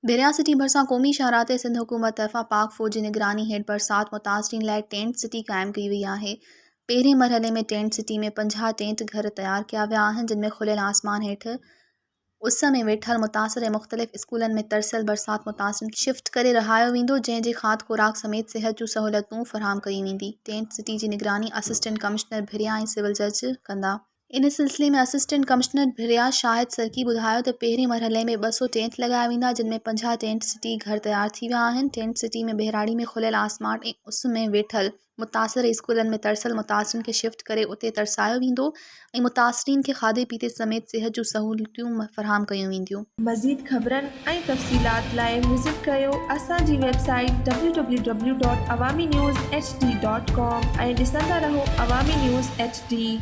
भिरिया सिटी भरिसां क़ौमी शहरात सिंध हुकूमत तरफ़ां पाक फ़ौज जी निगरानी हेठि बरसात मुतासिरीन लाइ टेंट सिटी क़ाइमु कई वई आहे। पहिरें मरहले में टेंट सिटी में 50 टेंट घर तैयार किया विया आहिनि, जिन में खुलियल आसमान हेठि उस में वेठल मुतासिर ऐं मुख़्तलिफ़ स्कूलनि में तरसियल बरसात मुतासिरीन खे शिफ्ट करे रहायो वेंदो, जंहिं जे खाध खुराक समेत सिहत जूं सहूलियतूं फ़राहम कई वेंदी। टेंट सिटी जी निगरानी असिस्टेंट कमिश्नर भिरिया ऐं सिविल जज कंदा। इन सिलसिले में असिस्टेंट कमिश्नर भिरिया शाहिद सरकी ॿुधायो त पहिरें मरहले में 200 टेंट लॻाया वेंदा, जिन में 50 टेंट सिटी घर तैयार थी विया आहिनि। टेंट सिटी में बहिराड़ी में खुलियल आसमान ऐं उस में वेठल मुतासिर स्कूलनि में तरसियल मुतासिरीन खे शिफ्ट करे उते तरसायो वेंदो ऐं मुतासिरीन खे खाधे पीते समेत सिहत जूं सहूलियतूं फ़राहम कयूं वेंदियूं। मज़ीद ख़बरनि ऐं तफ़सीलात लाइ विज़िट कयो असांजी वेबसाइट www.awamiNewsHD.com ऐं ॾिसंदा रहो अवामी न्यूज़ HD।